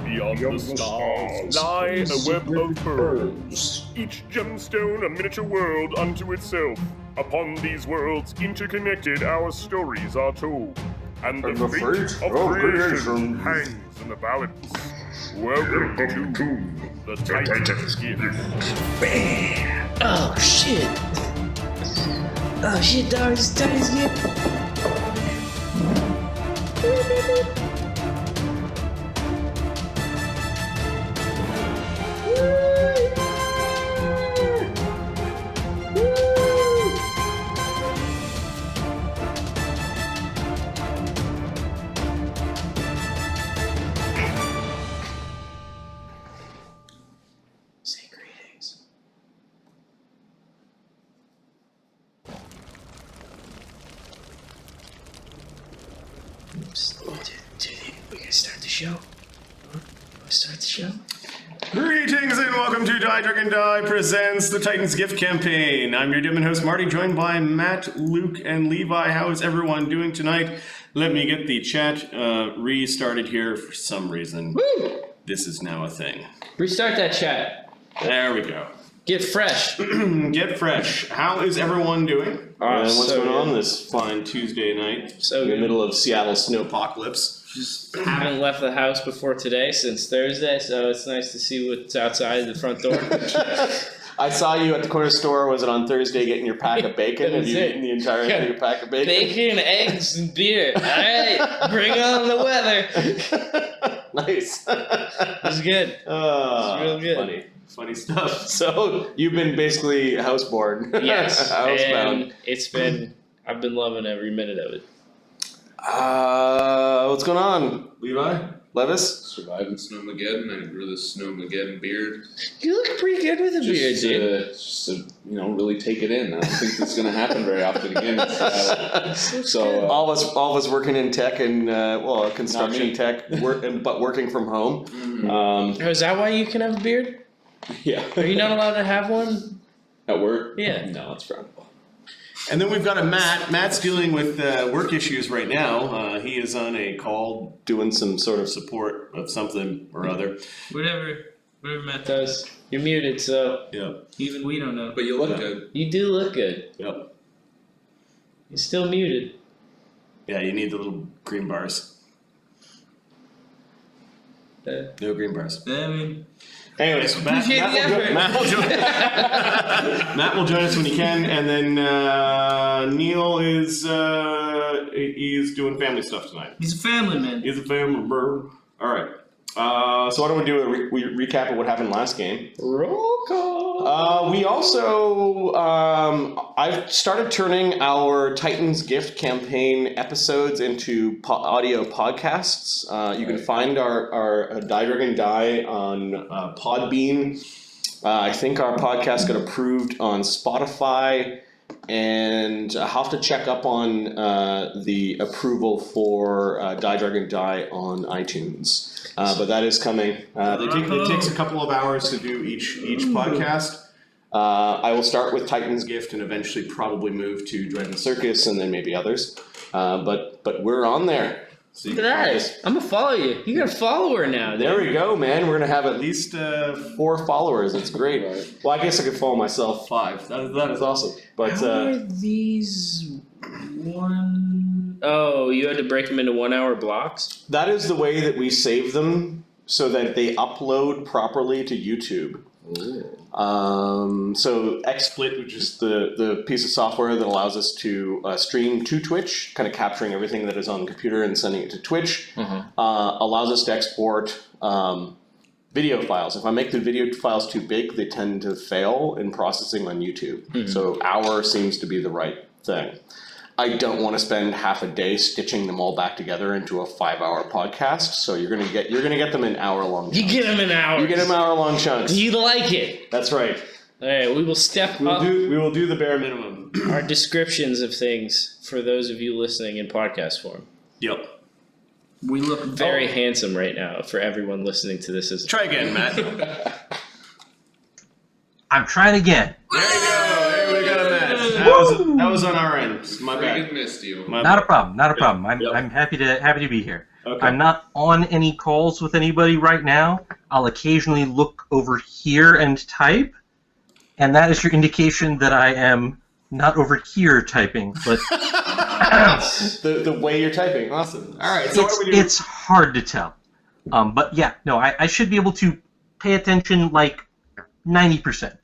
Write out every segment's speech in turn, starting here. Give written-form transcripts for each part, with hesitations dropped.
Beyond the stars lie a web of pearls, each gemstone a miniature world unto itself. Upon these worlds interconnected our stories are told, and the fate of creation hangs in the balance. Welcome to the Titan's Gift. Bam! Oh shit! Oh shit, dog, it's Titan's Gift! We gotta start the show. Greetings and welcome to Die Dragon Die presents the Titan's Gift campaign. I'm your dim and host Marty, joined by Matt, Luke, and Levi. How is everyone doing tonight? Let me get the chat restarted here for some reason. Woo! This is now a thing. Restart that chat. There we go. Get fresh. Get fresh. How is everyone doing? And what's going on this fine Tuesday night? So in the middle of Seattle snowpocalypse. Just haven't left the house before today since Thursday, so it's nice to see what's outside the front door. I saw you at the corner store, was it on Thursday, getting your pack of bacon? Have you eaten the entire thing of your pack of bacon? Bacon, eggs, and beer. Alright, bring on the weather. Nice. It was good. It was real good. Funny stuff. So, you've been basically housebound. Yes, Housebound. And I've been loving every minute of it. What's going on, Levi? Levis? Surviving Snowmageddon. I grew this Snowmageddon beard. You look pretty good with a beard, dude. Just to, really take it in. I don't think that's going to happen very often again. All of us working in tech and construction tech, but working from home. Mm-hmm. Is that why you can have a beard? Yeah. Are you not allowed to have one? At work? Yeah. No, it's frowned upon. And then we've got a Matt. Matt's dealing with work issues right now. He is on a call doing some sort of support of something or other. Whatever Matt does. You're muted, so even we don't know. But you look good. You do look good. Yep. You're still muted. Yeah, you need the little green bars. No green bars. Anyways, Matt will join us when he can, and then Neil is he's doing family stuff tonight. He's a family man. He's a family bird. All right. So why don't we do a recap of what happened last game? Roll call. We also I've started turning our Titan's Gift campaign episodes into audio podcasts. You can find our Die Dragon Die on Podbean. I think our podcast got approved on Spotify, and I'll have to check up on the approval for Die Dragon Die on iTunes. But that is coming. It takes a couple of hours to do each podcast. I will start with Titan's Gift and eventually probably move to Dragon Circus and then maybe others. But we're on there. So look at that. I'm going to follow you. You got a follower now. There we go, man. We're going to have at least 4 followers. It's great. Well, I guess I could follow myself 5. That is awesome. But how are these one... Oh, you had to break them into 1 hour blocks? That is the way that we save them so that they upload properly to YouTube. So XSplit, which is the piece of software that allows us to stream to Twitch, kind of capturing everything that is on the computer and sending it to Twitch, allows us to export video files. If I make the video files too big, they tend to fail in processing on YouTube. So hour seems to be the right thing. I don't want to spend half a day stitching them all back together into a 5-hour podcast. So you're gonna get them in hour-long chunks. You get them in hours. You get them hour-long chunks. You like it. That's right. All right, we will step up. We will do the bare minimum. Our descriptions of things for those of you listening in podcast form. Yep. We look very handsome right now for everyone listening to this. Try again, Matt. I'm trying again. There you go. There we go, Matt. that was on our end. My bad. Friggin' missed you. Not a problem. Not a problem. I'm happy to be here. Okay. I'm not on any calls with anybody right now. I'll occasionally look over here and type, and that is your indication that I am not over here typing, but the way you're typing. Awesome. All right. So what do we do? it's hard to tell. But yeah, no, I should be able to pay attention like 90%.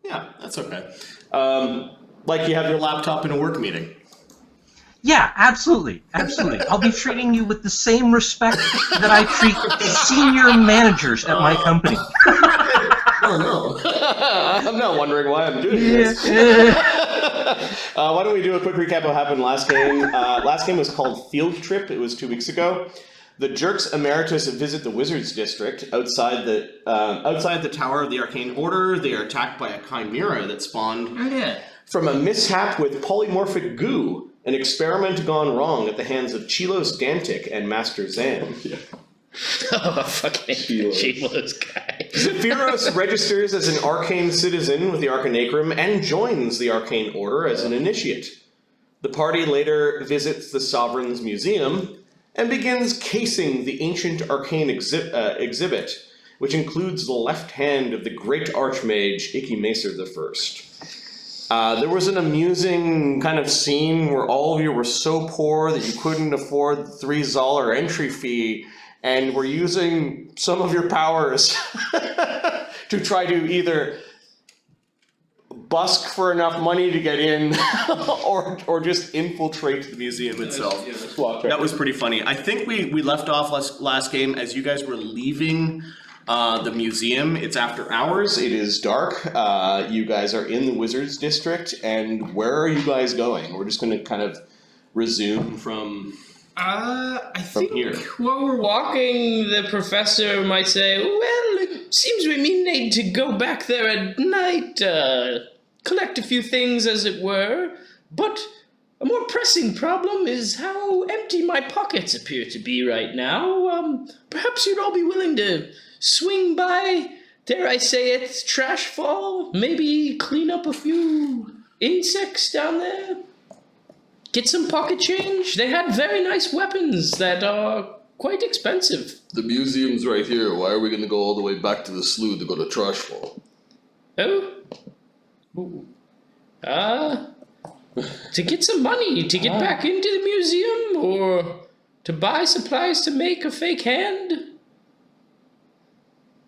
Yeah, that's okay. Like you have your laptop in a work meeting. Yeah, absolutely. I'll be treating you with the same respect that I treat senior managers at my company. Oh no. I'm not wondering why I'm doing this. Why don't we do a quick recap of what happened last game? Last game was called Field Trip. It was 2 weeks ago. The Jerks Emeritus visit the Wizards District outside the Tower of the Arcane Order. They are attacked by a chimera that spawned from a mishap with polymorphic goo. An experiment gone wrong at the hands of Chilos Dantic and Master Zan. Oh, fucking Chilos guy. Zephyros registers as an arcane citizen with the Arcanaecrum and joins the Arcane Order as an initiate. The party later visits the Sovereign's Museum and begins casing the ancient arcane exhibit, which includes the left hand of the great archmage Icky-Macer I. There was an amusing kind of scene where all of you were so poor that you couldn't afford the $3 entry fee and were using some of your powers to try to either busk for enough money to get in or just infiltrate the museum itself. That was pretty funny. I think we left off last game as you guys were leaving the museum. It's after hours. It is dark. You guys are in the Wizards District, and where are you guys going? We're just going to kind of resume from I think here. while we're walking, the professor might say, well, it seems we may need to go back there at night, collect a few things, as it were, but a more pressing problem is how empty my pockets appear to be right now. Perhaps you'd all be willing to swing by, dare I say it, Trash Fall, maybe clean up a few insects down there, get some pocket change. They had very nice weapons that are quite expensive. The museum's right here. Why are we going to go all the way back to the slough to go to Trashfall? Oh? Ooh. To get some money, to get back into the museum, or to buy supplies to make a fake hand?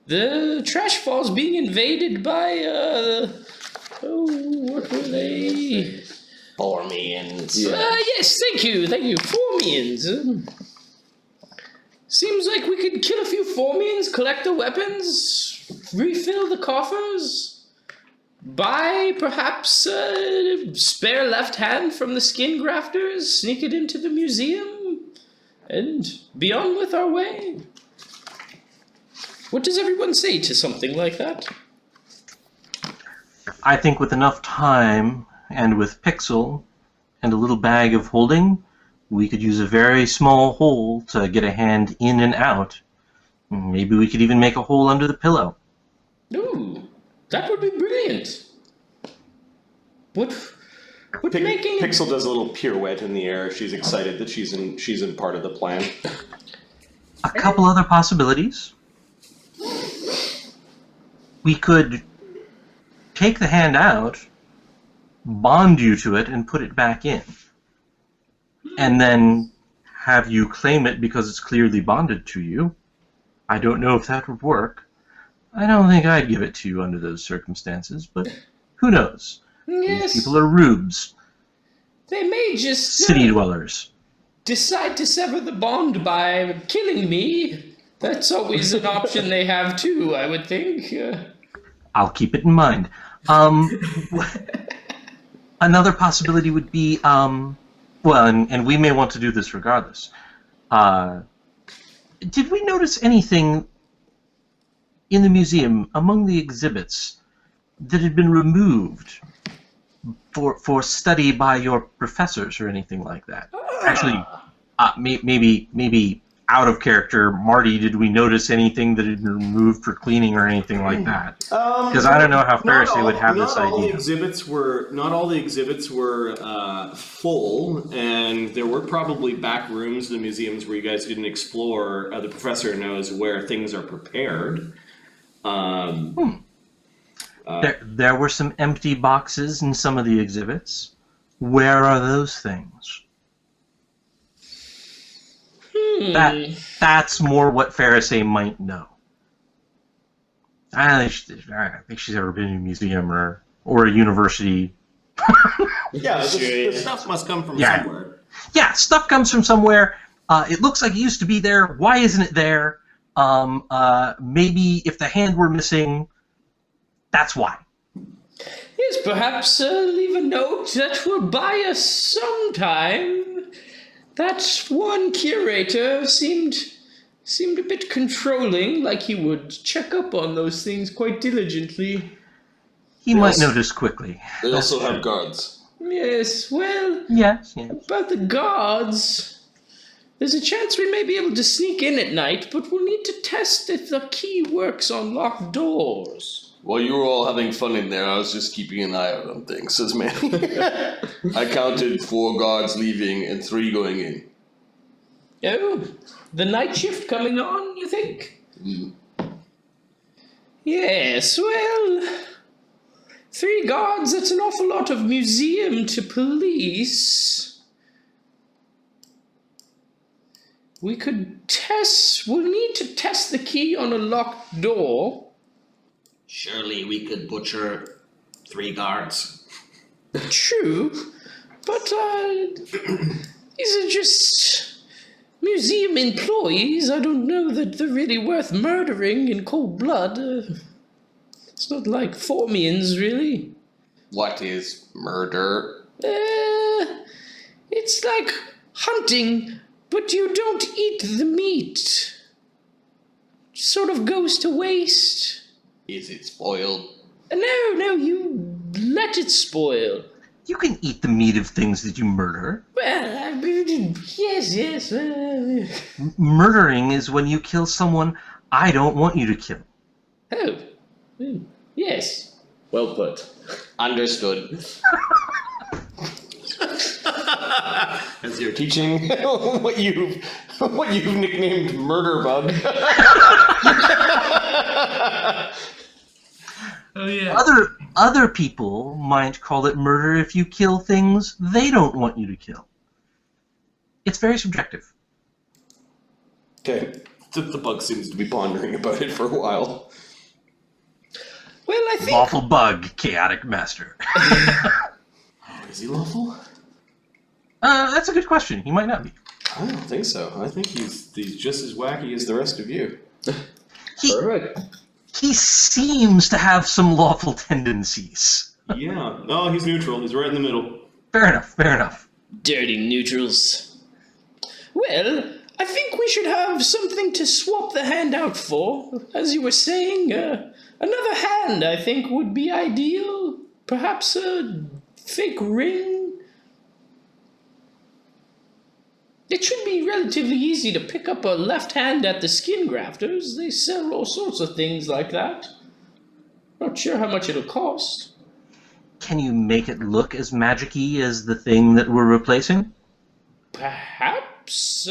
The Trash Fall's being invaded by, what were they? Formians. Yes, thank you, Formians. Seems like we could kill a few Formians, collect the weapons, refill the coffers, buy perhaps a spare left hand from the skin grafters, sneak it into the museum, and be on with our way. What does everyone say to something like that? I think with enough time, and with Pixel, and a little bag of holding, we could use a very small hole to get a hand in and out. Maybe we could even make a hole under the pillow. Ooh, that would be brilliant. Would making... Pixel does a little pirouette in the air. She's excited that she's in part of the plan. A couple other possibilities. We could take the hand out, bond you to it, and put it back in. And then have you claim it because it's clearly bonded to you. I don't know if that would work. I don't think I'd give it to you under those circumstances, but who knows? Yes. These people are rubes. They may just... City dwellers. decide to sever the bond by killing me. That's always an option they have too, I would think. I'll keep it in mind. Another possibility would be, well, and we may want to do this regardless. Did we notice anything in the museum among the exhibits that had been removed for study by your professors or anything like that? Actually, maybe out of character, Marty, did we notice anything that had been removed for cleaning or anything like that? Because I don't know how Pharisee would have this idea. Not all the exhibits were full, and there were probably back rooms in the museums where you guys didn't explore. The professor knows where things are prepared. There were some empty boxes in some of the exhibits. Where are those things? That's more what Pharisee might know. I don't think she's ever been in a museum or a university. The stuff must come from somewhere. Yeah, stuff comes from somewhere. It looks like it used to be there. Why isn't it there? Maybe if the hand were missing, that's why. Yes, perhaps leave a note that will buy us some time. That one curator seemed a bit controlling, like he would check up on those things quite diligently. He might notice quickly. They also have guards. Yes, well, Yes. about the guards, there's a chance we may be able to sneak in at night, but we'll need to test if the key works on locked doors. While you were all having fun in there, I was just keeping an eye out on things, says Manny. I counted 4 guards leaving and 3 going in. Oh, the night shift coming on, you think? Yes, well, 3 guards, that's an awful lot of museum to police. We'll need to test the key on a locked door. Surely we could butcher 3 guards. True, but these are just museum employees. I don't know that they're really worth murdering in cold blood. It's not like Formians, really. What is murder? It's like hunting, but you don't eat the meat. It sort of goes to waste. Is it spoiled? No, you let it spoil. You can eat the meat of things that you murder. Well, I mean, yes. Murdering is when you kill someone I don't want you to kill. Oh, yes. Well put. Understood. As you're teaching what you've nicknamed Murder Bug. Oh yeah. Other people might call it murder if you kill things they don't want you to kill. It's very subjective. Okay. The bug seems to be pondering about it for a while. Well, I think Lawful bug, chaotic master. Is he lawful? That's a good question. He might not be. I don't think so. I think he's just as wacky as the rest of you. Perfect. He seems to have some lawful tendencies. Yeah. No, he's neutral. He's right in the middle. Fair enough. dirty neutrals. Well, I think we should have something to swap the hand out for. As you were saying, another hand, I think, would be ideal. Perhaps a fake ring. It should be relatively easy to pick up a left hand at the skin grafters. They sell all sorts of things like that. Not sure how much it'll cost. Can you make it look as magic-y as the thing that we're replacing? Perhaps,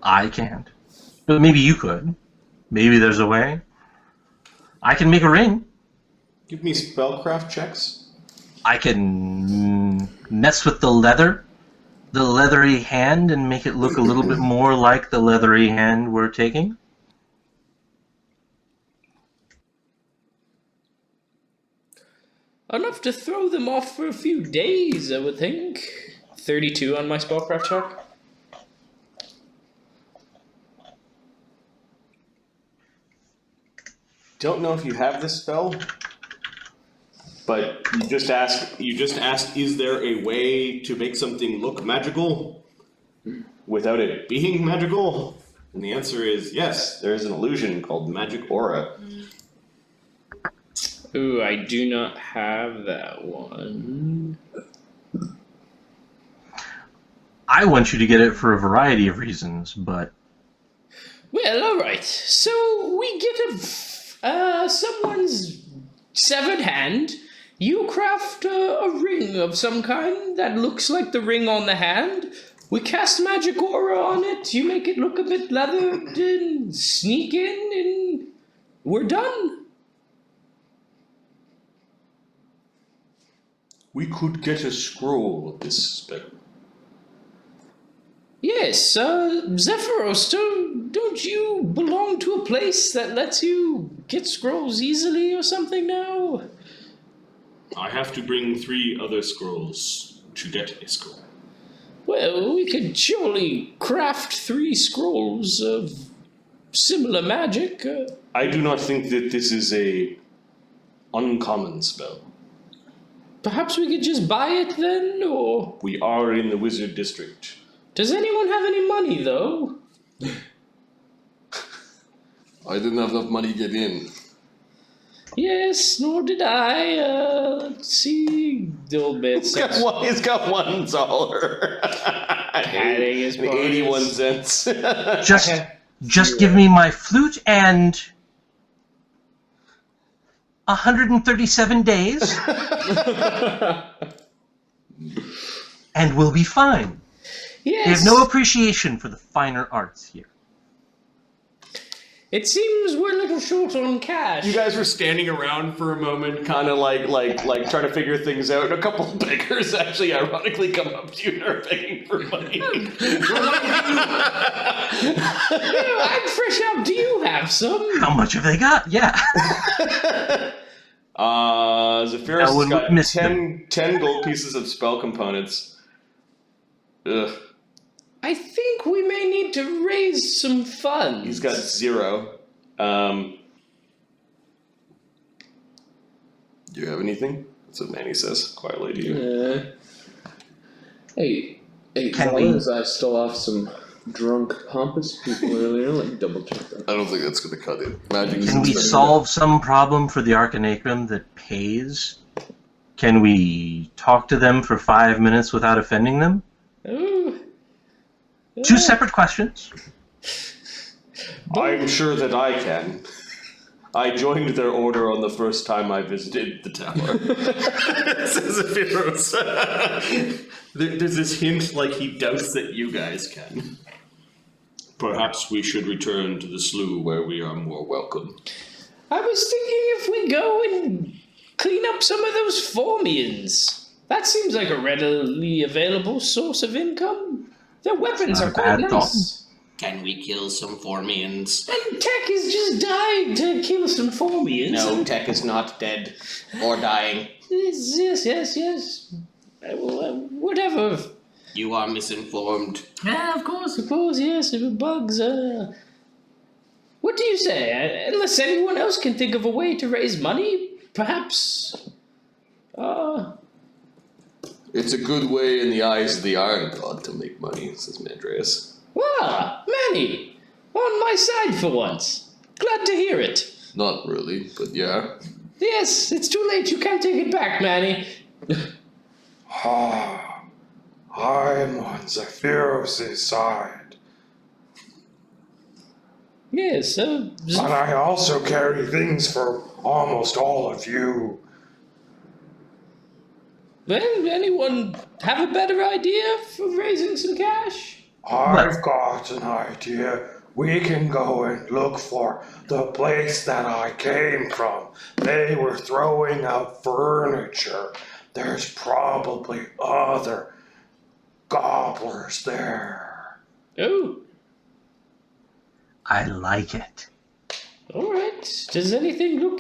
I can't. But maybe you could. Maybe there's a way. I can make a ring. Give me spellcraft checks. I can mess with the leathery hand, and make it look a little bit more like the leathery hand we're taking. enough to throw them off for a few days, I would think. 32 on my spellcraft check. Don't know if you have this spell, but you just asked, is there a way to make something look magical without it being magical? And the answer is yes, there is an illusion called magic aura. Ooh, I do not have that one. I want you to get it for a variety of reasons, but Well, alright. So we get someone's severed hand. You craft a ring of some kind that looks like the ring on the hand. We cast magic aura on it. You make it look a bit leathered and sneak in, and we're done. We could get a scroll of this spell. Yes, Zephyros, don't you belong to a place that lets you get scrolls easily or something now? I have to bring 3 other scrolls to get a scroll. Well, we could surely craft 3 scrolls of similar magic. I do not think that this is a uncommon spell. Perhaps we could just buy it then, or... We are in the wizard district. Does anyone have any money, though? I didn't have enough money to get in. Yes, nor did I. Let's see. The old man He's got $1. Adding his And 81 cents. just give me my flute and 137 days, and we'll be fine. Yes. They have no appreciation for the finer arts here. It seems we're a little short on cash. You guys were standing around for a moment, kind of like trying to figure things out. And a couple of beggars actually, ironically, come up to you and are begging for money. I'm fresh out. Do you have some? How much have they got? Yeah. Zephyros That one has got missed 10 gold pieces of spell components. Ugh. I think we may need to raise some funds. He's got 0. Do you have anything? That's what Manny says quietly to you. Hey, Can we- fellas, I stole off some drunk, pompous people earlier. Let me double check that. I don't think that's going to cut it. Magic is Can we expensive. solve some problem for the Arcanaecrum that pays? Can we talk to them for 5 minutes without offending them? Ooh. 2 separate questions. I'm sure that I can. I joined their order on the first time I visited the tower. Says Zephyros. There's this hint like he doubts that you guys can. Perhaps we should return to the slough where we are more welcome. I was thinking if we go and clean up some of those Formians. That seems like a readily available source of income. Their weapons not are a quite bad nice. thought. Can we kill some Formians? And Tech is just dying to kill some Formians. No, Tech is not dead or dying. Yes. Whatever. You are misinformed. Yeah, of course, yes, it was bugs. What do you say? Unless anyone else can think of a way to raise money, perhaps. It's a good way in the eyes of the Iron God to make money, says Mandreas. Well, Manny, on my side for once. Glad to hear it. Not really, but yeah. Yes, it's too late. You can't take it back, Manny. I'm on Zephyros' side. Yes, But I also carry things for almost all of you. well, anyone have a better idea for raising some cash? I've got an idea. We can go and look for the place that I came from. They were throwing out furniture. There's probably other gobblers there. Oh, I like it. all right. Does anything look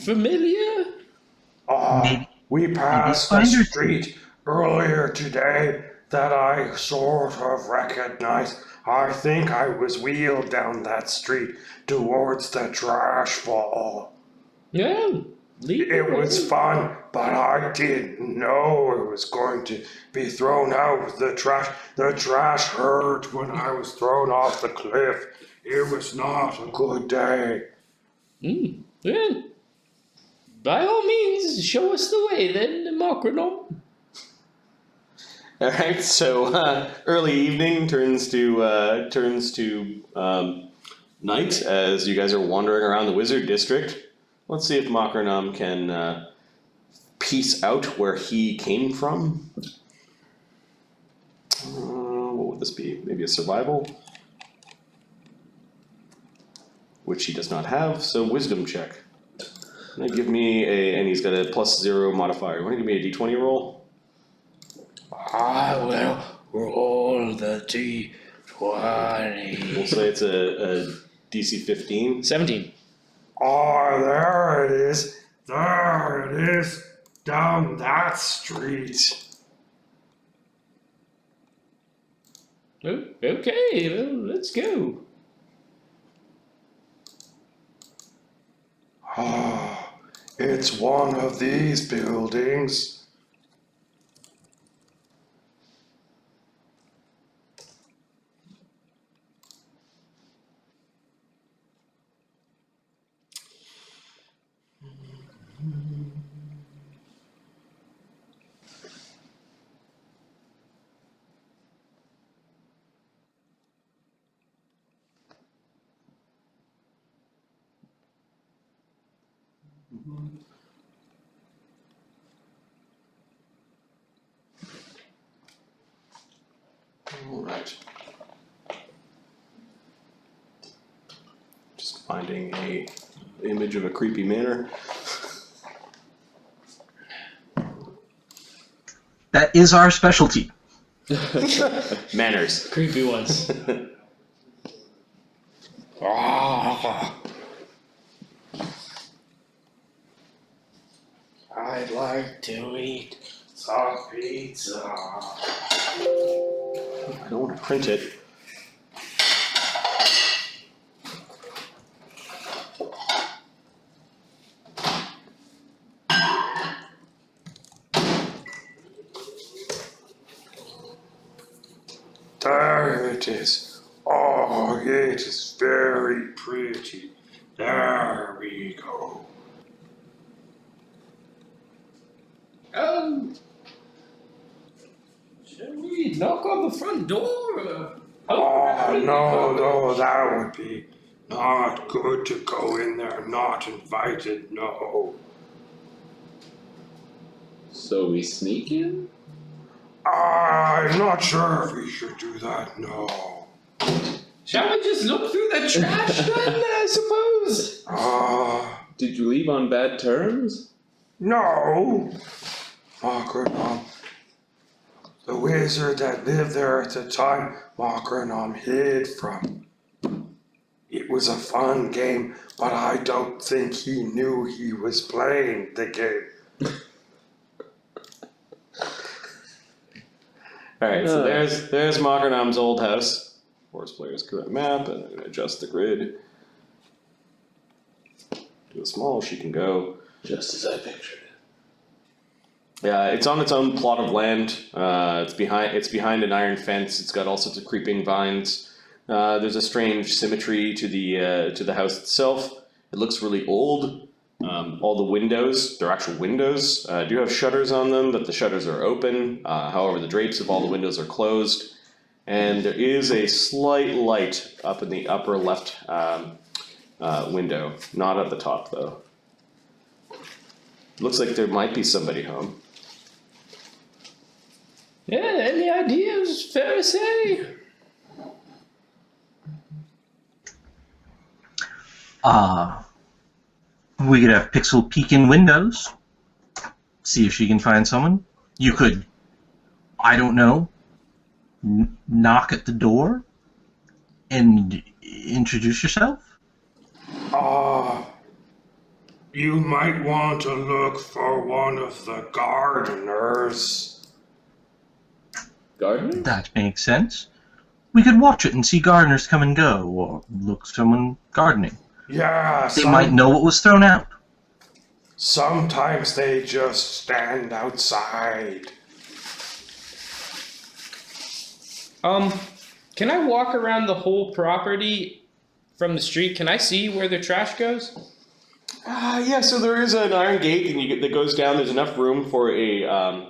familiar? Maybe- We passed a find her- street earlier today that I sort of recognized. I think I was wheeled down that street towards the trash fall. Yeah. It was fun, but I didn't know it was going to be thrown out with the trash. The trash hurt when I was thrown off the cliff. It was not a good day. Well, by all means, show us the way then, Mokrenom. All right, so early evening turns to night as you guys are wandering around the wizard district. Let's see if Mokrenom can piece out where he came from. What would this be? Maybe a survival? Which he does not have, so wisdom check. Give me and he's got a +0 modifier. You want to give me a d20 roll? I will roll the d20. We'll say it's a DC 15. 17. Oh, there it is. There it is. Down that street. Oh, okay, well, let's go. Oh, it's one of these buildings. All right. Just finding a image of a creepy manor. That is our specialty. Manners. Creepy ones. I'd like to eat Some pizza. I don't want to print it. There it is. Oh, it is very pretty. There we go. Shall we knock on the front door? Oh, no, that would be not good to go in there, not invited, no. So we sneak in? I'm not sure if we should do that, no. Shall we just look through the trash then, I suppose? Did you leave on bad terms? No. Mokrenom. The wizard that lived there at the time Mokrenom hid from. It was a fun game, but I don't think he knew he was playing the game. Alright, so there's Mokrenom's old house. Force player's current map, and I'm going to adjust the grid to as small as she can go. Just as I pictured it. Yeah, it's on its own plot of land. It's behind an iron fence. It's got all sorts of creeping vines. There's a strange symmetry to the house itself. It looks really old. All the windows, they're actual windows, do have shutters on them, but the shutters are open. However, the drapes of all the windows are closed. And there is a slight light up in the upper left window. Not at the top, though. Looks like there might be somebody home. Yeah, any ideas, fair to say? We could have Pixel peek in windows, see if she can find someone. You could, I don't know, knock at the door and introduce yourself. You might want to look for one of the gardeners. Gardener? That makes sense. We could watch it and see gardeners come and go, or look for someone gardening. Yeah, They might know what was thrown out. sometimes they just stand outside. Can I walk around the whole property from the street? Can I see where the trash goes? Yeah, so there is an iron gate and that goes down. There's enough room for a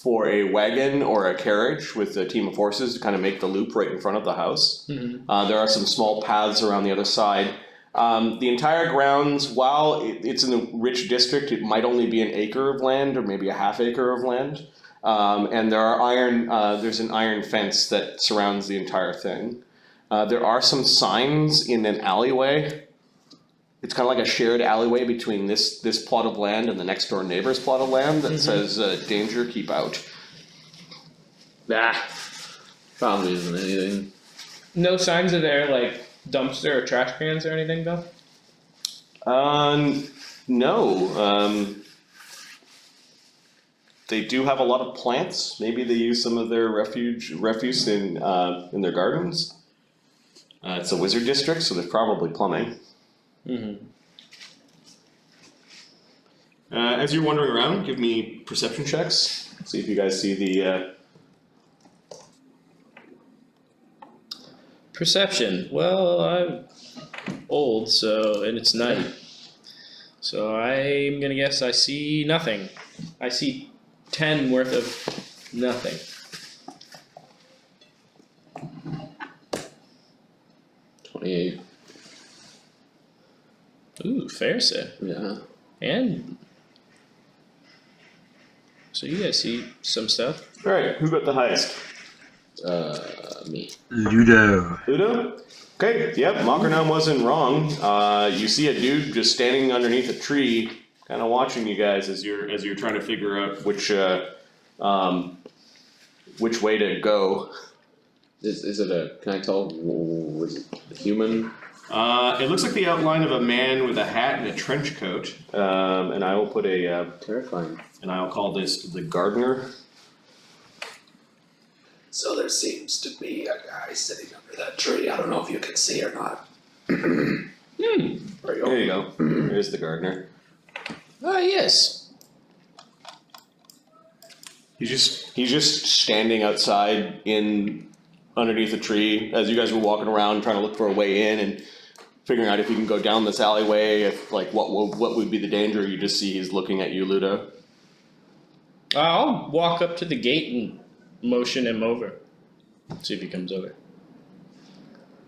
for a wagon or a carriage with a team of horses to kind of make the loop right in front of the house. Mm-hmm. There are some small paths around the other side. The entire grounds, while it's in a rich district, it might only be an acre of land or maybe a half acre of land. And there's an iron fence that surrounds the entire thing. There are some signs in an alleyway. It's kind of like a shared alleyway between this plot of land and the next door neighbor's plot of land that says, danger, keep out. Probably isn't anything. No signs of their like dumpster or trash cans or anything, Bill? No. They do have a lot of plants. Maybe they use some of their refuse in their gardens. It's a wizard district, so there's probably plumbing. Mm-hmm. As you're wandering around, give me perception checks. See if you guys see the. Perception. Well, I'm old, and it's night. So I'm gonna guess I see nothing. I see 10 worth of nothing. $28. Ooh, fair set. Yeah. And so you guys see some stuff. All right, who got the highest? Me. Ludo. Ludo? Okay, yep, Mokrenom wasn't wrong. You see a dude just standing underneath a tree, kind of watching you guys as you're trying to figure out which way to go. Is it can I tell, was it a human? It looks like the outline of a man with a hat and a trench coat. And I will put a Terrifying. and I'll call this the gardener. So there seems to be a guy sitting under that tree. I don't know if you can see or not. There you go. There's the gardener. Ah, yes. He's just standing outside underneath a tree as you guys were walking around trying to look for a way in and figuring out if you can go down this alleyway, if like what would be the danger. You just see he's looking at you, Ludo. I'll walk up to the gate and motion him over. See if he comes over.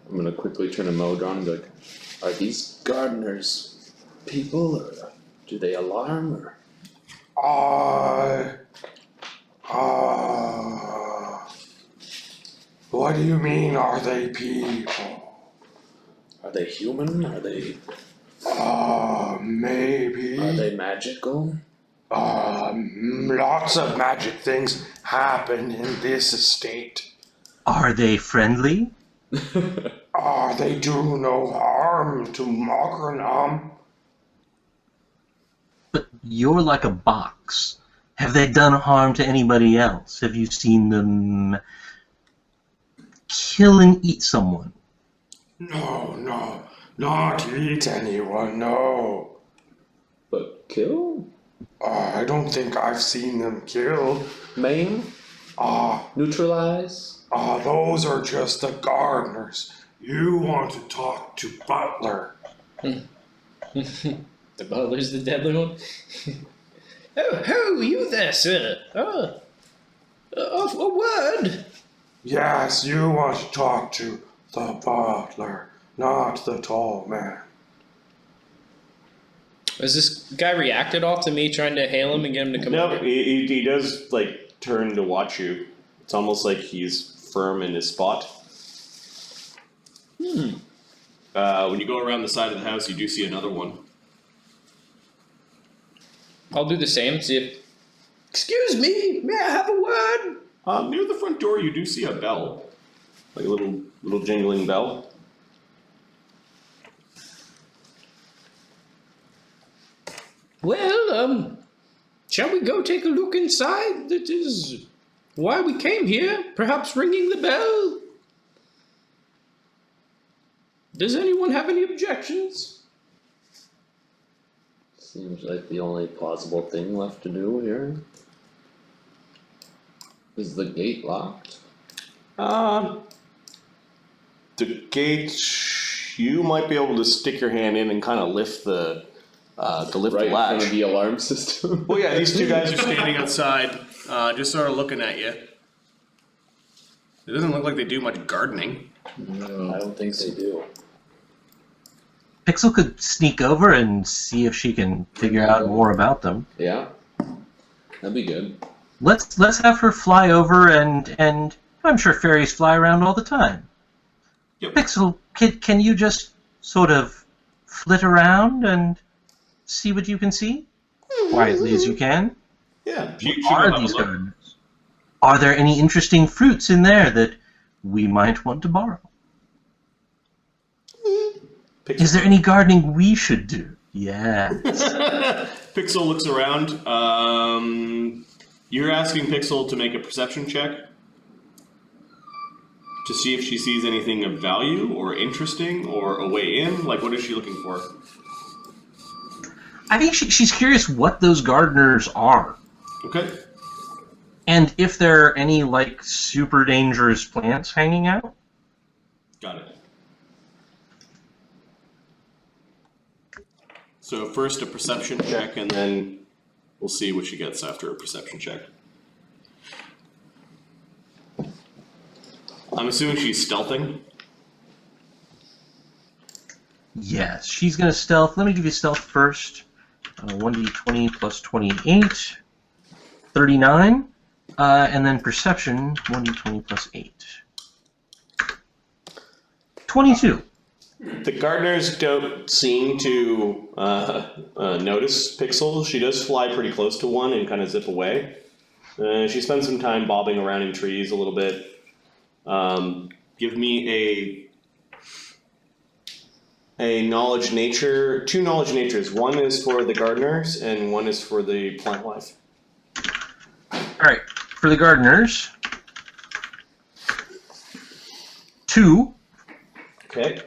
I'm gonna quickly turn to Modron and be like, are these gardeners people, or do they alarm, or? What do you mean, are they people? Are they human? Are they Maybe. are they magical? Lots of magic things happen in this estate. Are they friendly? They do no harm to Mokrenom. But you're like a box. Have they done harm to anybody else? Have you seen them kill and eat someone? No, not eat anyone, no. But kill? I don't think I've seen them kill. Maim? Neutralize? Those are just the gardeners. You want to talk to Butler. The butler's the deadly one. Oh, you there, sir? A word. Yes, you want to talk to the butler, not the tall man. Has this guy reacted all to me trying to hail him and get him to come over? No, he does like turn to watch you. It's almost like he's firm in his spot. When you go around the side of the house, you do see another one. I'll do the same, see if... Excuse me, may I have a word? Near the front door, you do see a bell. Like a little jingling bell. Well, shall we go take a look inside? That is why we came here. Perhaps ringing the bell? Does anyone have any objections? Seems like the only plausible thing left to do here. Is the gate locked? The gate, you might be able to stick your hand in and kind of lift the Right latch. in front of the alarm system. Well, yeah, these two guys are standing outside. just sort of looking at you. It doesn't look like they do much gardening. No, I don't think they do. Pixel could sneak over and see if she can figure out more about them. Yeah, that'd be good. Let's have her fly over, and I'm sure fairies fly around all the time. Yep. Pixel, can you just sort of flit around and see what you can see? Quietly as you can. Yeah. What are these gardens? Are there any interesting fruits in there that we might want to borrow? Is there any gardening we should do? Yes. Pixel looks around. You're asking Pixel to make a perception check to see if she sees anything of value or interesting or a way in. Like, what is she looking for? I think she's curious what those gardeners are. Okay. And if there are any, like, super dangerous plants hanging out. Got it. So first a perception check, and then we'll see what she gets after a perception check. I'm assuming she's stealthing. Yes, she's going to stealth. Let me give you stealth first. 1d20 plus 28. 39. And then perception, 1d20 plus 8. 22. The gardeners don't seem to notice Pixel. She does fly pretty close to one and kind of zip away. She spends some time bobbing around in trees a little bit. Give me a knowledge nature, 2 knowledge natures. One is for the gardeners and one is for the plant life. Alright, for the gardeners. 2. Okay.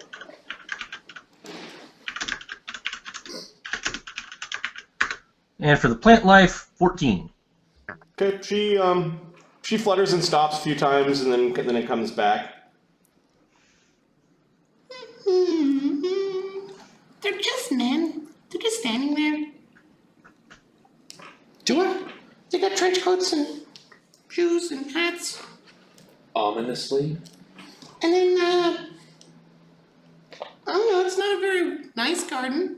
And for the plant life, 14. Okay, she flutters and stops a few times and then it comes back. They're just men. They're just standing there. Do I? They got trench coats and shoes and hats. Ominously. And then, I don't know, it's not a very nice garden.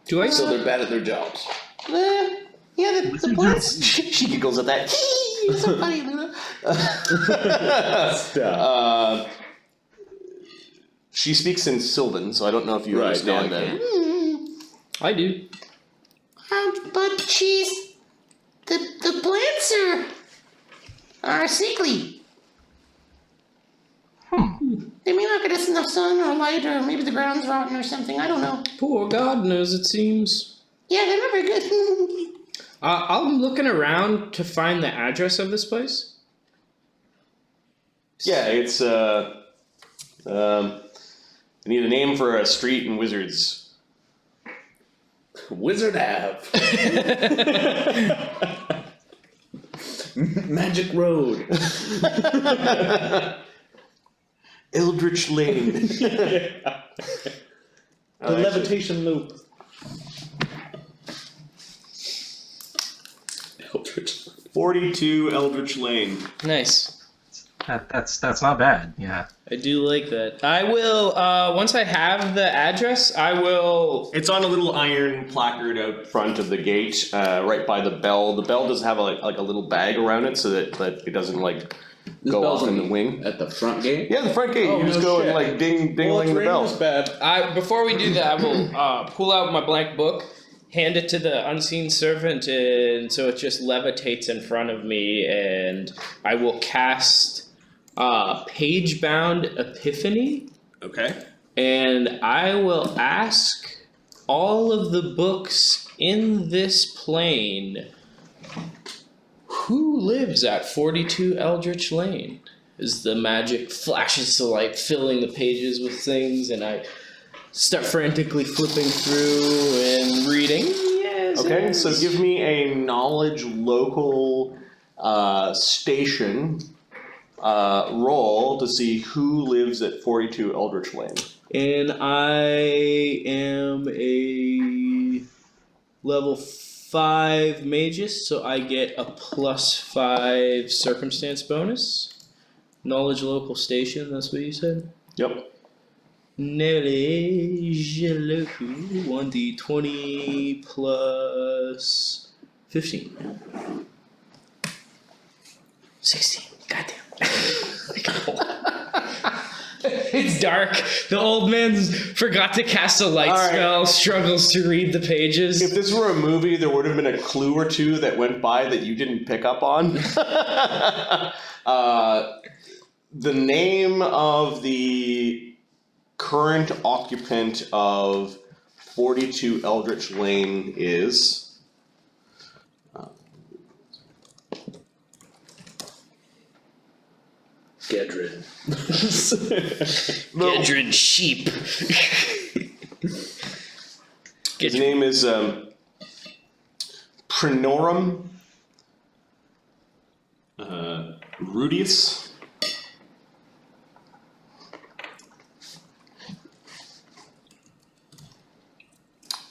Do I? So they're bad at their jobs. Yeah, the plants. She giggles at that. You're so funny, Luna. She speaks in Sylvan, so I don't know if you understand that. I do. But she's... The plants are sickly. They may not get us enough sun or light, or maybe the ground's rotten or something. I don't know. Poor gardeners, it seems. Yeah, they're not very good. I'm looking around to find the address of this place. Yeah, it's I need a name for a street in Wizards. Wizard Ave. Magic Road. Eldritch Lane. The levitation loop. Eldritch. 42 Eldritch Lane. Nice. That's not bad, yeah. I do like that. I will, once I have the address, I will... It's on a little iron placard out front of the gate, right by the bell. The bell does have a little bag around it so that it doesn't go off in the wing. At the front gate? Yeah, the front gate. Oh, you just go and ding-a-ling the bell. Bad. Before we do that, I will pull out my blank book, hand it to the unseen servant, and so it just levitates in front of me, and I will cast Page-Bound Epiphany. Okay. And I will ask all of the books in this plane, who lives at 42 Eldritch Lane? As the magic flashes to light, filling the pages with things, and I start frantically flipping through and reading. Yes. Okay, so give me a knowledge local station roll to see who lives at 42 Eldritch Lane. And I am a level 5 mages, so I get a +5 circumstance bonus. Knowledge local station, that's what you said? Yep. Knowledge local, 1d20 plus 15. 16. Goddamn. It's dark. The old man forgot to cast a light spell, struggles to read the pages. If this were a movie, there would have been a clue or two that went by that you didn't pick up on. The name of the current occupant of 42 Eldritch Lane is... Gedrin. Gedrin sheep. His name is Mokrenom. Rudius.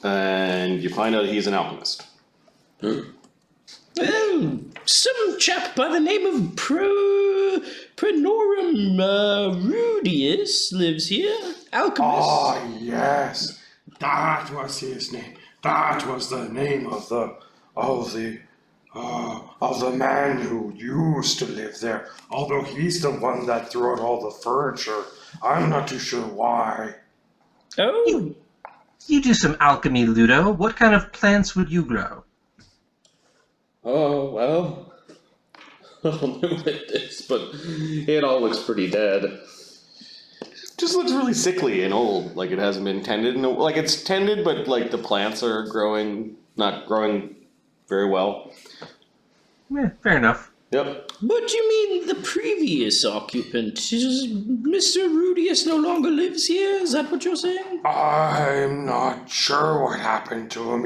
And you find out he's an alchemist. Some chap by the name of Mokrenom Rudius lives here. Alchemist. Ah, yes. That was his name. That was the name of the man who used to live there. Although he's the one that threw out all the furniture. I'm not too sure why. Oh. You do some alchemy, Ludo. What kind of plants would you grow? Oh, well. I'll admit this, but it all looks pretty dead. Just looks really sickly and old, like it hasn't been tended. Like it's tended, but like the plants are not growing very well. Yeah, fair enough. Yep. What do you mean the previous occupant? Mr. Rudius no longer lives here? Is that what you're saying? I'm not sure what happened to him.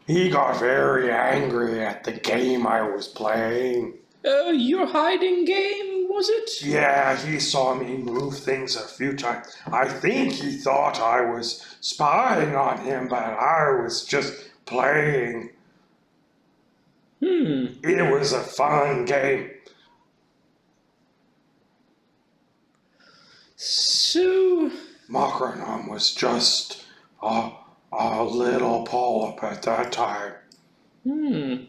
He got very angry at the game I was playing. Your hiding game, was it? Yeah, he saw me move things a few times. I think he thought I was spying on him, but I was just playing. It was a fun game. So... Mokrenom was just a little polyp at that time. Well,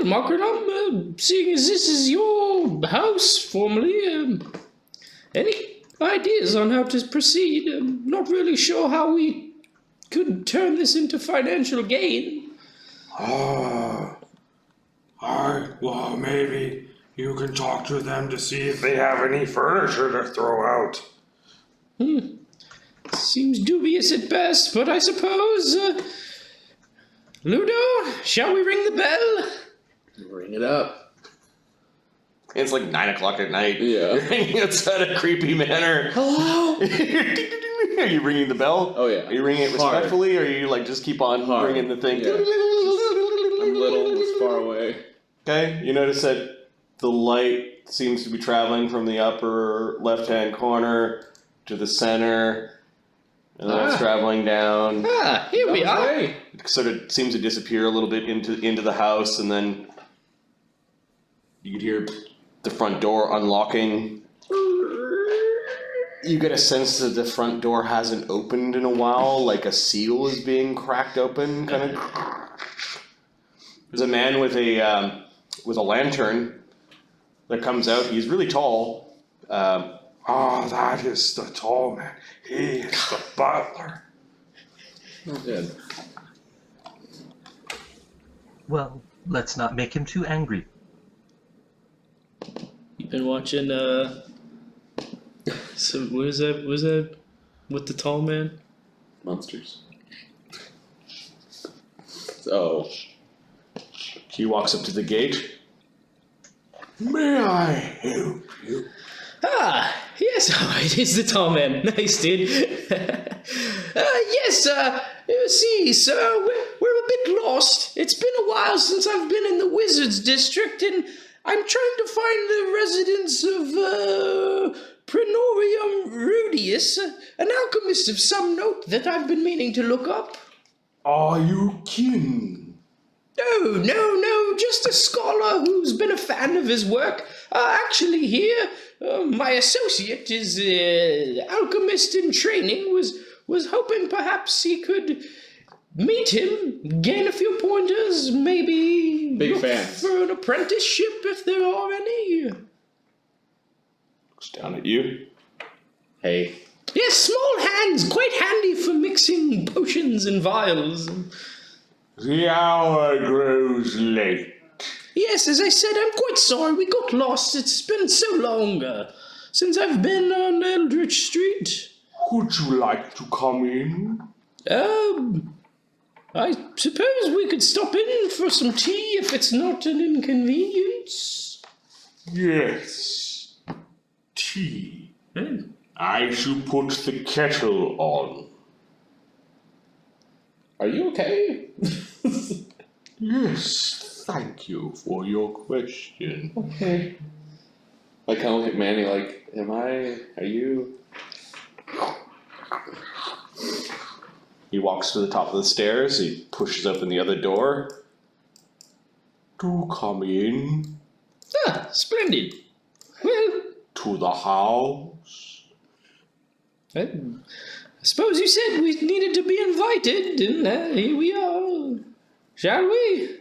Mokrenom, seeing as this is your house formerly, any ideas on how to proceed? I'm not really sure how we could turn this into financial gain. Well, maybe you can talk to them to see if they have any furniture to throw out. Seems dubious at best, but I suppose... Ludo, shall we ring the bell? Ring it up. It's like 9 o'clock at night. Yeah. You're ringing outside a creepy manner. Hello? Are you ringing the bell? Oh, yeah. Are you ringing it respectfully, or are you like just keep on ringing the thing? Yeah. I'm little, it's far away. Okay, you notice that the light seems to be traveling from the upper left-hand corner to the center, and then it's traveling down. Here we are. It sort of seems to disappear a little bit into the house, and then you could hear the front door unlocking. You get a sense that the front door hasn't opened in a while, like a seal is being cracked open, kind of. There's a man with a lantern that comes out. He's really tall. That is the tall man. He is the butler. Not dead. Well, let's not make him too angry. You've been watching, so what is that with the tall man? Monsters. Oh. He walks up to the gate. May I help you? Yes, alright, it's the tall man. Nice, dude. Yes, see, sir, we're a bit lost. It's been a while since I've been in the Wizards District, and I'm trying to find the residence of, Mokrenom Rudius, an alchemist of some note that I've been meaning to look up. Are you kin? No, just a scholar who's been a fan of his work. Actually here, my associate is alchemist in training, was hoping perhaps he could meet him, gain a few pointers, maybe Big look fans. for an apprenticeship if there are any. Looks down at you. Hey. Yes, small hands, quite handy for mixing potions and vials. The hour grows late. Yes, as I said, I'm quite sorry we got lost. It's been so long since I've been on Eldritch Street. Would you like to come in? I suppose we could stop in for some tea if it's not an inconvenience. Yes. Tea. I shall put the kettle on. Are you okay? Yes, thank you for your question. Okay. I kind of look at Manny like, are you? He walks to the top of the stairs. He pushes open the other door. Do come in Splendid. Well, to the house. I suppose you said we needed to be invited, and here we are. Shall we?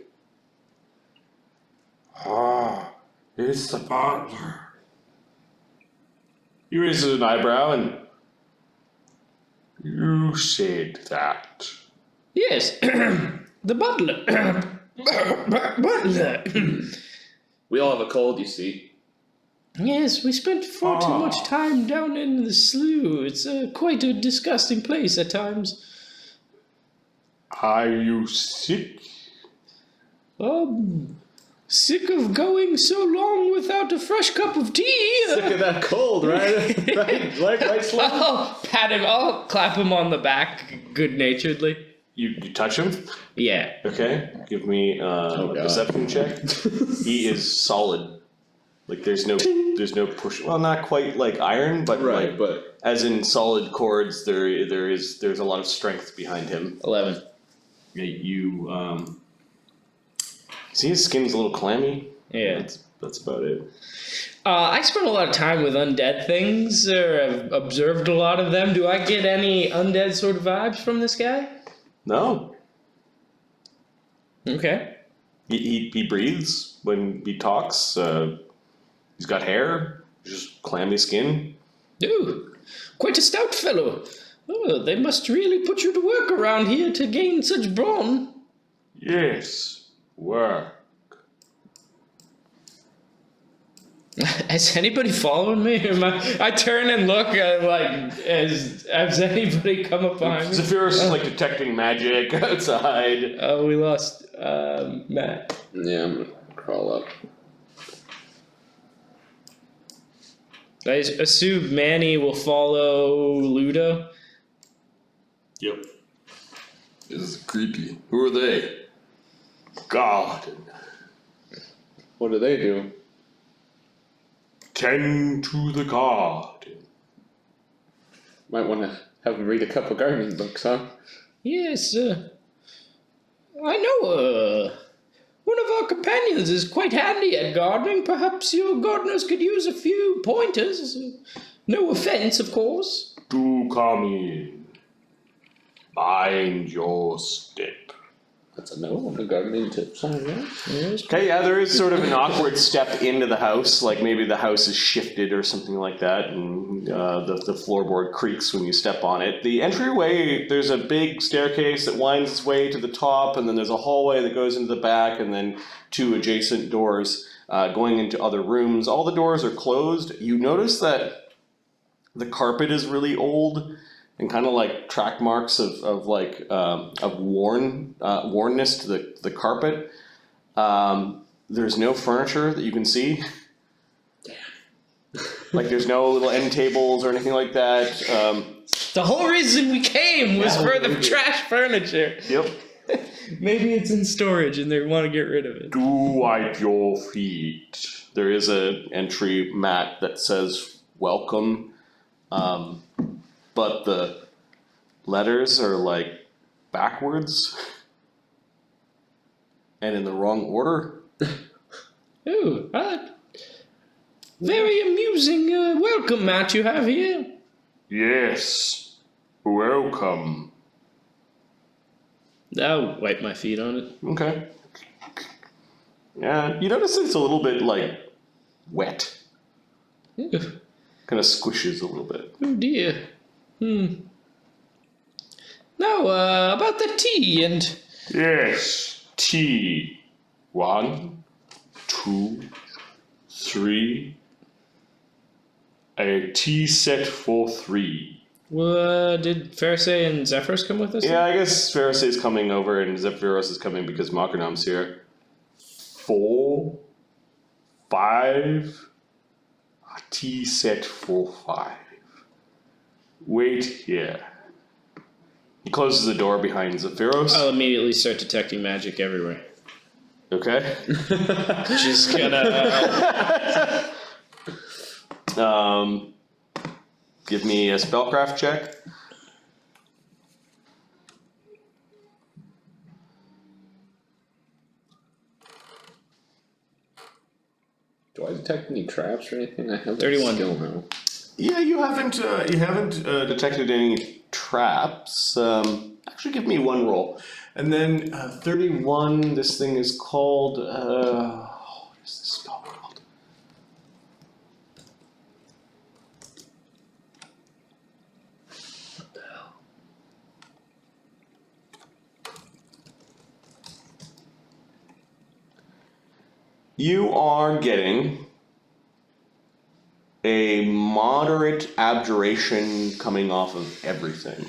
Ah, it's the butler. He raises an eyebrow and You said that. Yes, the butler. Butler. We all have a cold, you see. Yes, we spent far too much time down in the slough. It's quite a disgusting place at times. Are you sick? Sick of going so long without a fresh cup of tea. Sick of that cold, right? right, Sloan? I'll pat him. I'll clap him on the back good-naturedly. you touch him. Yeah. Okay. Give me a perception check. He is solid. Like there's no push. Well, not quite like iron, but Right, like, but as in solid cords. There's a lot of strength behind him. 11. Yeah, you see his skin's a little clammy. Yeah. That's about it. I spent a lot of time with undead things, or I've observed a lot of them. Do I get any undead sort of vibes from this guy? No, Okay. he breathes when he talks. He's got hair, just clammy skin. Ooh, quite a stout fellow. Oh, they must really put you to work around here to gain such brawn. Yes, work. Is anybody following me? I turn and look at, like, has anybody come up behind me? Zephyrus is like detecting magic outside. Oh, we lost Matt. yeah, I'm gonna crawl up. I assume Manny will follow Ludo. Yep. This is creepy. Who are they? Garden. What do they do? Tend to the garden. Might want to have them read a couple gardening books, huh? Yes, I know, one of our companions is quite handy at gardening. Perhaps your gardeners could use a few pointers. No offense, of course. Do come in. Mind your step. That's a no on the gardening tips, huh? Yes. Okay, yeah, there is sort of an awkward step into the house, like maybe the house is shifted or something like that, and the floorboard creaks when you step on it. The entryway, there's a big staircase that winds its way to the top, and then there's a hallway that goes into the back, and then two adjacent doors going into other rooms. All the doors are closed. You notice that the carpet is really old, and kind of like track marks of wornness to the carpet. There's no furniture that you can see. Like there's no little end tables or anything like that. The whole reason we came was for the trash furniture. Yep. Maybe it's in storage and they want to get rid of it. Do wipe your feet. There is an entry mat that says welcome, but the letters are like backwards and in the wrong order. Ooh, very amusing welcome mat you have here. Yes, welcome. I'll wipe my feet on it. Okay. Yeah, you notice it's a little bit like wet. Ew. Kind of squishes a little bit. Oh dear. Now, about the tea and... Yes, tea. 1, 2, 3. A tea set for 3. Did Pharisee and Zephyros come with us? Yeah, I guess Pharisee's coming over and Zephyros is coming because Mokrenom's here. 4, 5. A tea set for 5. Wait here. He closes the door behind Zephyros. I'll immediately start detecting magic everywhere. Okay. Just gonna... Give me a spellcraft check. Do I detect any traps or anything? I have 31. Skill now. Yeah, you haven't detected any traps. Actually, give me one roll, and then 31. This thing is called. What is this spell called? What the hell? You are getting a moderate abjuration coming off of everything.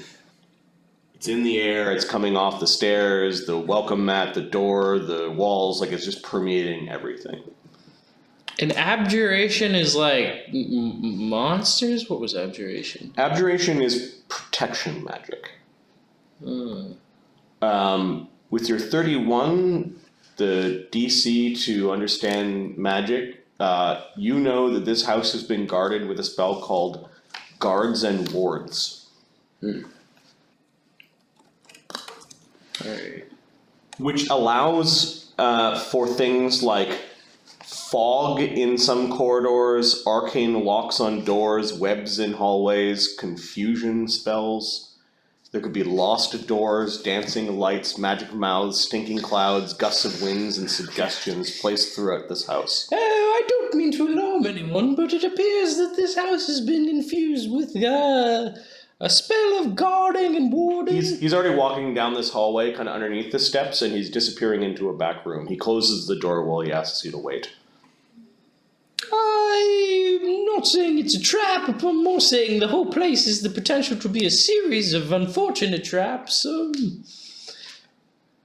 It's in the air, it's coming off the stairs, the welcome mat, the door, the walls, like it's just permeating everything. An abjuration is like monsters? What was abjuration? Abjuration is protection magic. With your 31, the DC to understand magic, you know that this house has been guarded with a spell called Guards and Wards. Alright. Which allows for things like fog in some corridors, arcane locks on doors, webs in hallways, confusion spells. There could be lost doors, dancing lights, magic mouths, stinking clouds, gusts of winds, and suggestions placed throughout this house. Oh, I don't mean to alarm anyone, but it appears that this house has been infused with a spell of guarding and warding. He's already walking down this hallway, kind of underneath the steps, and he's disappearing into a back room. He closes the door while he asks you to wait. I'm not saying it's a trap, but I'm more saying the whole place has the potential to be a series of unfortunate traps.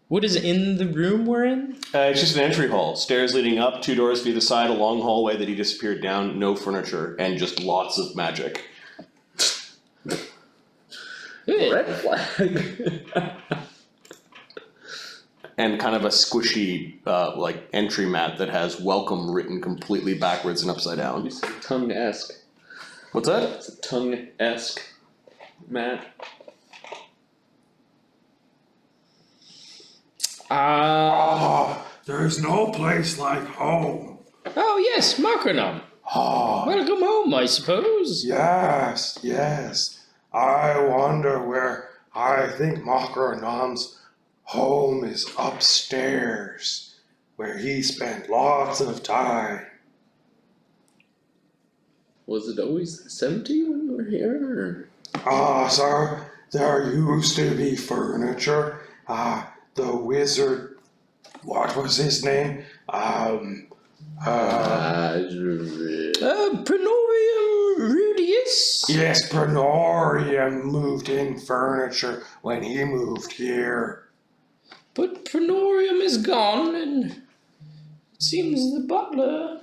What is in the room we're in? It's just an entry hall. Stairs leading up, 2 doors to either side, a long hallway that he disappeared down, no furniture, and just lots of magic. Red flag. And kind of a squishy, like, entry mat that has welcome written completely backwards and upside down. It's tongue-esque. What's that? It's a tongue-esque mat. There's no place like home. Oh yes, Mokrenom. Welcome home, I suppose. Yes, yes. I wonder where I think Mokrenom's home is upstairs, where he spent lots of time. Was it always empty when we were here? Sir, there used to be furniture. The wizard, what was his name? Prenorium Rudius? Yes, Prenorium moved in furniture when he moved here. But Prenorium is gone, and it seems the butler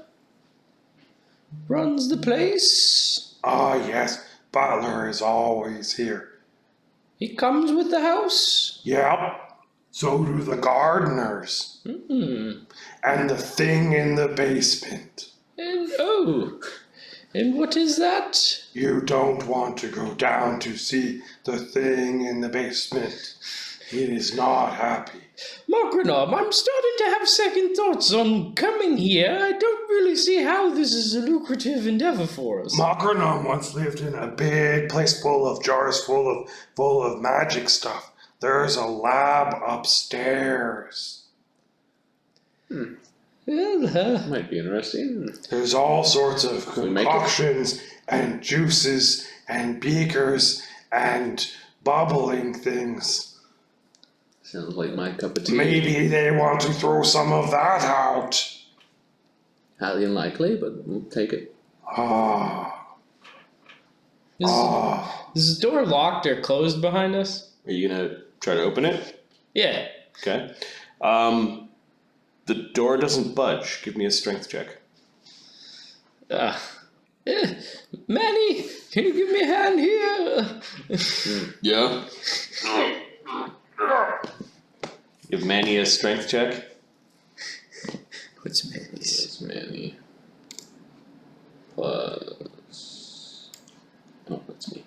runs the place. Yes, Butler is always here. He comes with the house? Yep. So do the gardeners. And the thing in the basement. And what is that? You don't want to go down to see the thing in the basement. It is not happy. Mokrenom, I'm starting to have second thoughts on coming here. I don't really see how this is a lucrative endeavor for us. Mokrenom once lived in a big place full of jars full of magic stuff. There's a lab upstairs. Well, Might be interesting. There's all sorts of we make it? concoctions and juices and beakers and bubbling things. Sounds like my cup of tea. Maybe they want to throw some of that out. Highly unlikely, but we'll take it. Is the door locked or closed behind us? Are you gonna try to open it? Yeah. Okay. The door doesn't budge. Give me a strength check. Manny, can you give me a hand here? Yeah. Give Manny a strength check. What's Manny's? It's Manny. Plus... Oh, that's me.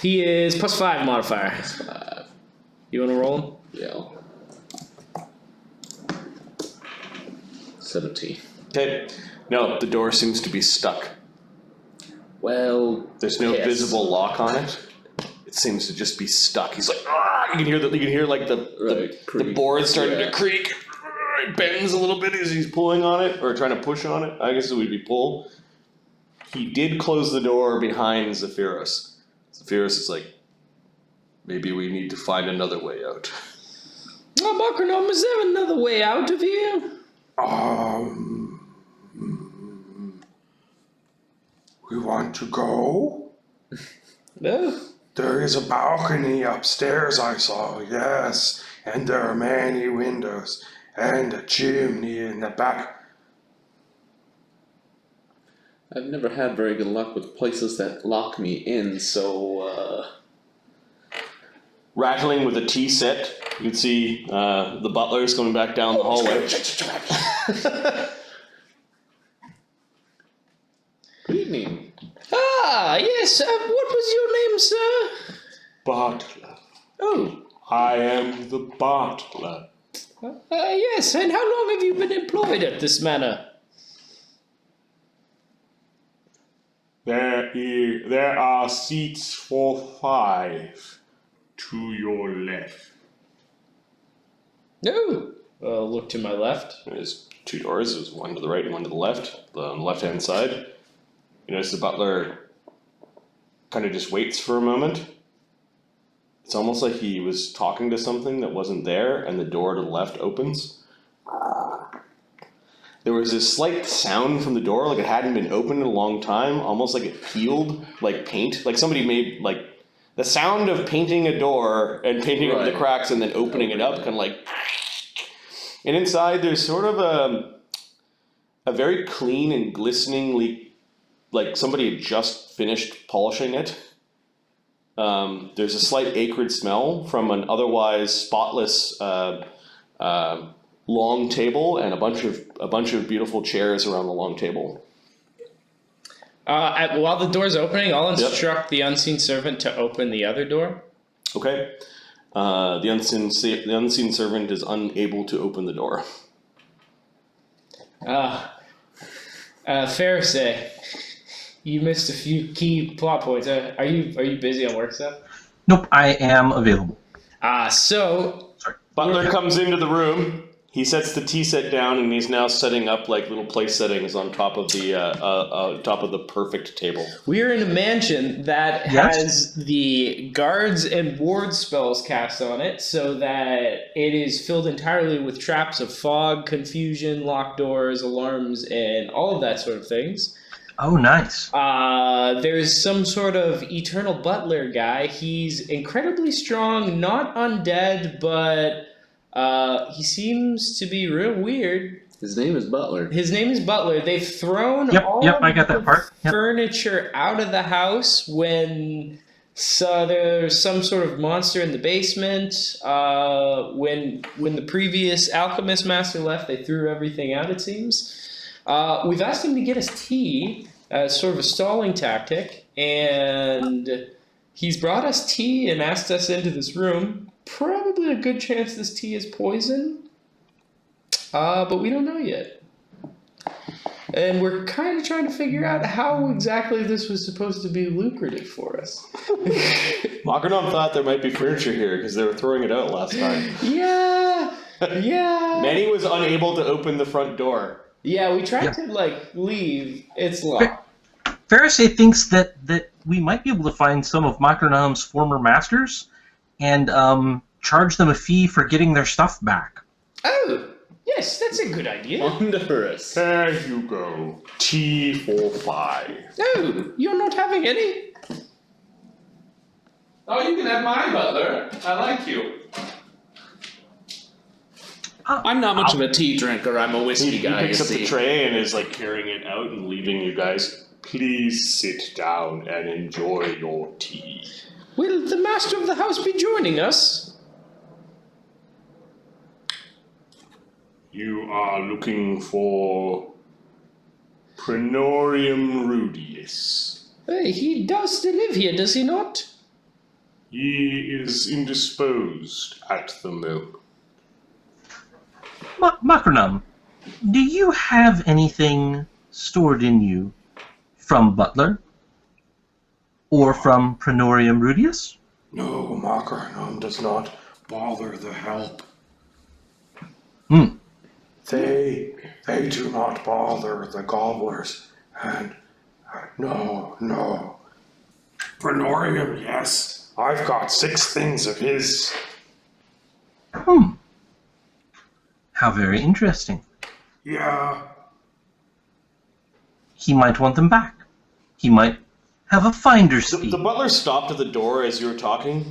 He is +5 modifier. 5. You want to roll him? Yeah. 17. Okay. No, the door seems to be stuck. Well, There's no yes. visible lock on it. It seems to just be stuck. He's like, ah! You can hear like the creak. board starting Yeah. to creak. It bends a little bit as he's pulling on it or trying to push on it. I guess it would be pull. He did close the door behind Zephyros. Zephyros is like, maybe we need to find another way out. Oh, Mokrenom, is there another way out of here? We want to go? No. There is a balcony upstairs I saw, yes. And there are many windows. And a chimney in the back. I've never had very good luck with places that lock me in, so, Rattling with a tea set, you can see the butlers coming back down the hallway. Good evening. Ah, yes. What was your name, sir? Butler. Oh. I am the butler. Yes. And how long have you been employed at this manor? There are seats for 5 to your left. No. Look to my left. There's 2 doors. There's one to the right and one to the left. On the left-hand side, you notice the butler kind of just waits for a moment. It's almost like he was talking to something that wasn't there, and the door to the left opens. There was this slight sound from the door, like it hadn't been opened in a long time, almost like it peeled, like paint. Like somebody made, like, the sound of painting a door and painting over the cracks and then opening it up, kind of like... And inside there's sort of a very clean and glisteningly, like somebody had just finished polishing it. There's a slight acrid smell from an otherwise spotless long table and a bunch of beautiful chairs around the long table. While the door's opening, I'll instruct the unseen servant to open the other door. Okay. The unseen servant is unable to open the door. Pharisee, you missed a few key plot points. Are you busy on work stuff? Nope, I am available. Butler comes into the room. He sets the tea set down, and he's now setting up like little place settings on top of the perfect table. We're in a mansion that has the guards and ward spells cast on it, so that it is filled entirely with traps of fog, confusion, locked doors, alarms, and all of that sort of things. Oh, nice. There's some sort of eternal butler guy. He's incredibly strong, not undead, but he seems to be real weird. His name is Butler. They've thrown all I got that part. furniture out of the house when there's some sort of monster in the basement. When the previous alchemist master left, they threw everything out, it seems. We've asked him to get us tea as sort of a stalling tactic, and he's brought us tea and asked us into this room. probably a good chance this tea is poison. But we don't know yet. And we're kind of trying to figure out how exactly this was supposed to be lucrative for us. Mokrenom thought there might be furniture here because they were throwing it out last time. Yeah. Manny was unable to open the front door. Yeah, we tried to, leave. It's locked. Pharisee thinks that we might be able to find some of Mokrenom's former masters and charge them a fee for getting their stuff back. Oh, yes, that's a good idea. Wondrous. There you go. Tea for 5. Oh, you're not having any? Oh, you can have mine, Butler. I like you. I'm not much of a tea drinker. I'm a whiskey He guy, picks you up see. the tray and is like carrying it out and leaving you guys. Please sit down and enjoy your tea. Will the master of the house be joining us? You are looking for Prenorium Rudius. Hey, he does still live here, does he not? He is indisposed at the moment. Mokrenom, do you have anything stored in you from Butler? Or from Prenorium Rudius? No, Mokrenom does not bother the help. They do not bother the Gobblers, and no. Prenorium, yes. I've got 6 things of his. How very interesting. Yeah. He might want them back. He might have a finder's fee. The butler stopped at the door as you were talking.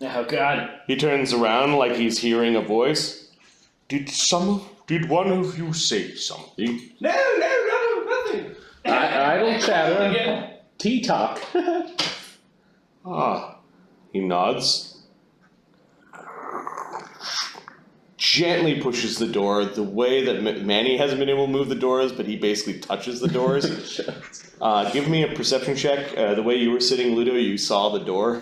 Oh, God. He turns around like he's hearing a voice. Did one of you say something? No, nothing. Idle chatter. Tea talk. He nods. Gently pushes the door the way that Manny hasn't been able to move the doors, but he basically touches the doors. Give me a perception check. The way you were sitting, Ludo, you saw the door.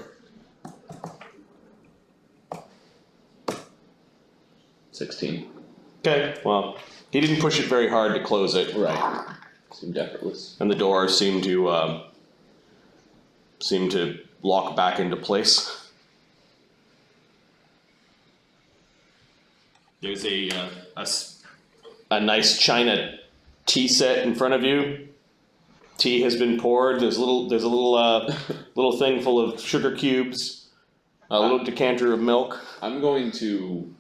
16. Okay, well, he didn't push it very hard to close it. Right. Seemed effortless. And the door seemed to lock back into place. There's a nice china tea set in front of you. Tea has been poured. There's a little thing full of sugar cubes. A little decanter of milk. I'm going to.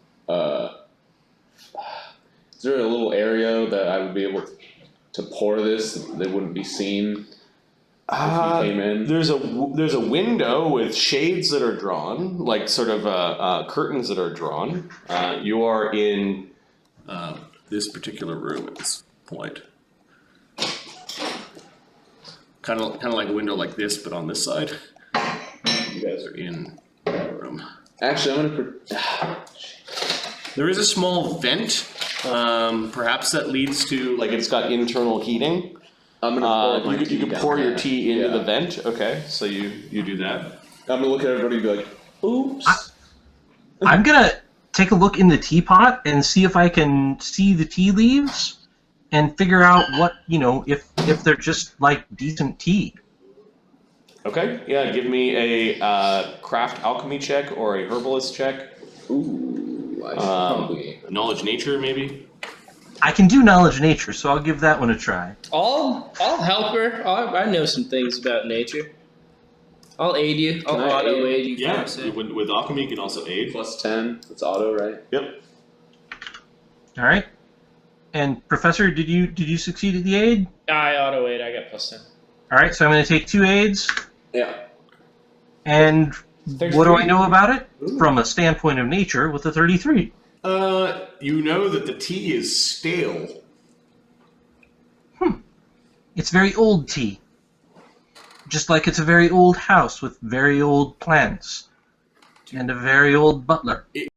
Is there a little area that I would be able to pour this that wouldn't be seen if he came in? There's a window with shades that are drawn, like sort of curtains that are drawn. You are in this particular room at this point. Kind of like a window like this, but on this side. You guys are in that room. Actually, I'm gonna. There is a small vent, perhaps that leads to, like, it's got internal heating. I'm gonna pour you can pour your tea into the vent. Okay, so you do that. I'm gonna look at everybody and be like, "Oops." I'm gonna take a look in the teapot and see if I can see the tea leaves and figure out what, if they're just like decent tea. Okay, yeah, give me a craft alchemy check or a herbalist check. Ooh, I should probably. Knowledge nature, maybe? I can do knowledge nature, so I'll give that one a try. I'll help her. I know some things about nature. I'll aid you. I'll auto aid you. Yeah, with alchemy you can also aid. Plus 10. It's auto, right? Yep. All right. And Professor, did you succeed at the aid? I auto aid. I got plus 10. All right, so I'm going to take 2 aids. Yeah. And There's what do 3. I know about it? From a standpoint of nature, with a 33. You know that the tea is stale. It's very old tea. Just like it's a very old house with very old plants. And a very old butler.